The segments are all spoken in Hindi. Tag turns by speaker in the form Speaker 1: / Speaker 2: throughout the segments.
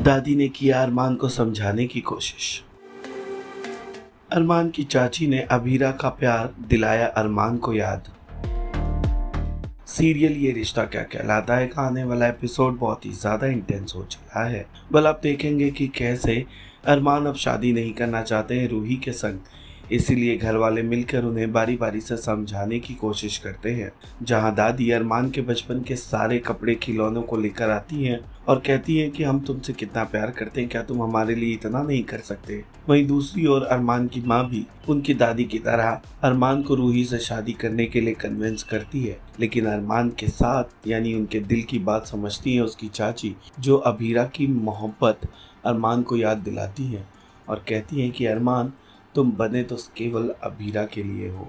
Speaker 1: दादी ने किया अरमान को समझाने की कोशिश। अरमान की चाची ने अबीरा का प्यार दिलाया अरमान को याद। सीरियल ये रिश्ता क्या कहलाता है का आने वाला एपिसोड बहुत ही ज़्यादा इंटेंस हो चला है। बल आप देखेंगे कि कैसे अरमान अब शादी नहीं करना चाहते हैं रूही के संग, इसीलिए घर वाले मिलकर उन्हें बारी बारी से समझाने की कोशिश करते हैं। जहां दादी अरमान के बचपन के सारे कपड़े खिलौनों को लेकर आती हैं और कहती हैं कि हम तुमसे कितना प्यार करते हैं, क्या तुम हमारे लिए इतना नहीं कर सकते। वहीं दूसरी ओर अरमान की माँ भी उनकी दादी की तरह अरमान को रूही से शादी करने के लिए कन्विंस करती है, लेकिन अरमान के साथ यानी उनके दिल की बात समझती है उसकी चाची, जो अबीरा की मोहब्बत अरमान को याद दिलाती है और कहती हैं कि अरमान तुम बने तो केवल अबीरा के लिए हो,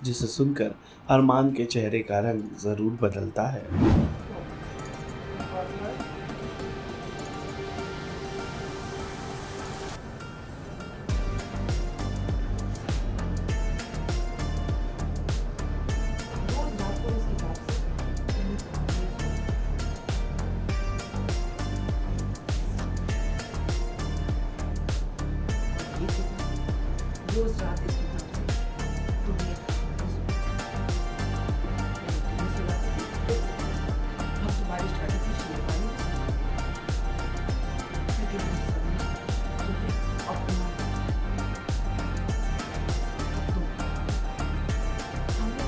Speaker 1: जिसे सुनकर अरमान के चेहरे का रंग जरूर बदलता है।
Speaker 2: रोज रात इसके बाद तुम्हें हम तुम्हारी स्ट्रैटेजी शेरवानी लेकिन तुम्हें अपना हमने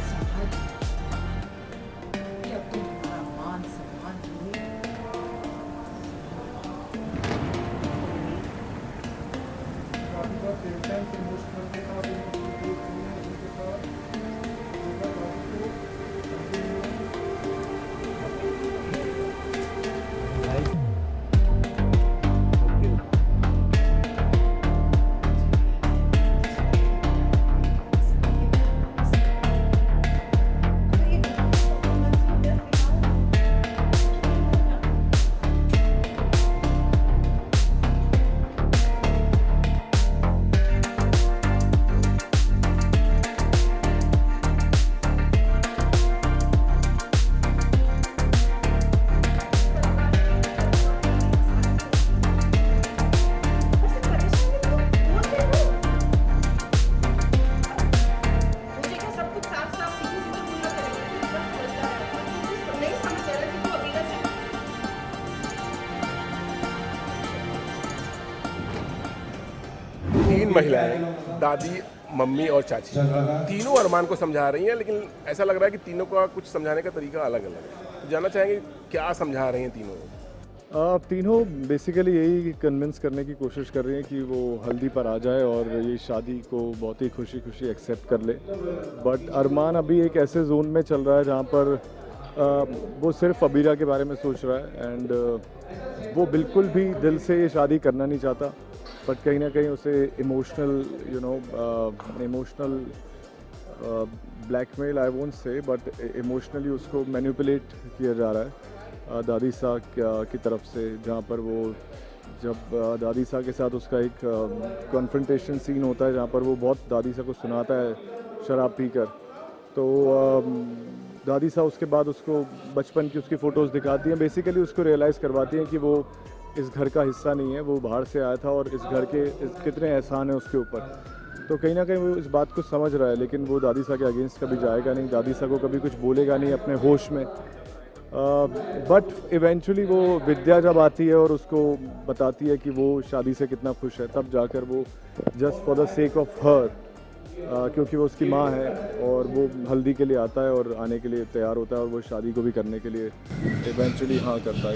Speaker 2: तुम्हारी छोटी अब तुम हमारा मान सम्मान तुम्हें
Speaker 3: तीन महिलाएं, दादी, मम्मी और चाची, तीनों अरमान को समझा रही हैं, लेकिन ऐसा लग रहा है कि तीनों का कुछ समझाने का तरीका अलग अलग है। तो जानना चाहेंगे क्या समझा रही हैं तीनों।
Speaker 4: तीनों बेसिकली यही कन्विंस करने की कोशिश कर रही हैं कि वो हल्दी पर आ जाए और ये शादी को बहुत ही खुशी खुशी एक्सेप्ट कर ले। बट अरमान अभी एक ऐसे जोन में चल रहा है जहाँ पर वो सिर्फ अबीरा के बारे में सोच रहा है एंड वो बिल्कुल भी दिल से ये शादी करना नहीं चाहता। बट कहीं ना कहीं उसे emotional blackmail I won't say, but emotionally उसको मैनिपुलेट किया जा रहा है दादी सा की तरफ से, जहाँ पर वो जब दादी सा के साथ उसका एक कॉन्फ्रंटेशन सीन होता है जहाँ पर वो बहुत दादी सा को सुनाता है शराब पीकर, तो दादी सा उसके बाद उसको बचपन की उसकी फ़ोटोज़ दिखाती हैं, बेसिकली उसको रियलाइज़ करवाती हैं कि वो इस घर का हिस्सा नहीं है, वो बाहर से आया था और इस घर के कितने एहसान है उसके ऊपर। तो कहीं ना कहीं वो इस बात को समझ रहा है, लेकिन वो दादी सा के अगेंस्ट कभी जाएगा नहीं, दादी सा को कभी कुछ बोलेगा नहीं अपने होश में। बट इवेंचुअली वो विद्या जब आती है और उसको बताती है कि वो शादी से कितना खुश है, तब जाकर वो just for the sake of her, क्योंकि वो उसकी माँ है और वो हल्दी के लिए आता है और आने के लिए तैयार होता है और वो शादी को भी करने के लिए इवेंचुअली हाँ करता है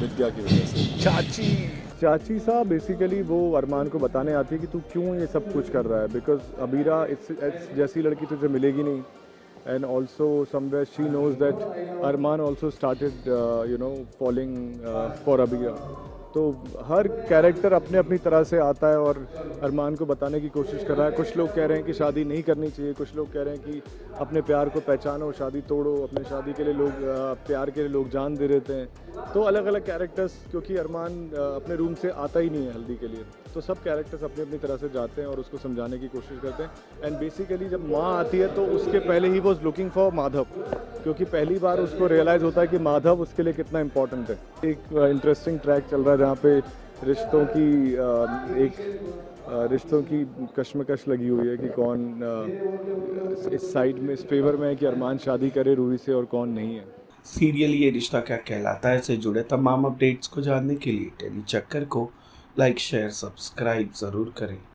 Speaker 4: विद्या की वजह से। चाची साहब बेसिकली वो अरमान को बताने आती है कि तू क्यों ये सब कुछ कर रहा है, बिकॉज अबीरा इट्स जैसी लड़की तुझे मिलेगी नहीं। And also somewhere she knows that Armaan also started falling for Abira. तो हर कैरेक्टर अपने अपनी तरह से आता है और अरमान को बताने की कोशिश कर रहा है। कुछ लोग कह रहे हैं कि शादी नहीं करनी चाहिए, कुछ लोग कह रहे हैं कि अपने प्यार को पहचानो, शादी तोड़ो। अपने शादी के लिए लोग प्यार के लिए लोग जान दे देते हैं। तो अलग अलग कैरेक्टर्स, क्योंकि अरमान अपने रूम से आता ही नहीं है हल्दी के लिए, तो सब कैरेक्टर्स अपनी अपनी तरह से जाते हैं और उसको समझाने की कोशिश करते हैं। एंड बेसिकली जब माँ आती है तो उसके पहले he was looking for Madhav, क्योंकि पहली बार उसको रियलाइज़ होता है कि माधव उसके लिए कितना इम्पोर्टेंट है। एक इंटरेस्टिंग ट्रैक चल रहा है जहाँ पे रिश्तों की कश्मकश लगी हुई है कि कौन इस साइड में, इस फेवर में है कि अरमान शादी करे रूही से और कौन नहीं है।
Speaker 1: सीरियल ये रिश्ता क्या कहलाता है से जुड़े तमाम अपडेट्स को जानने के लिए टेली चक्कर को लाइक शेयर सब्सक्राइब ज़रूर करें।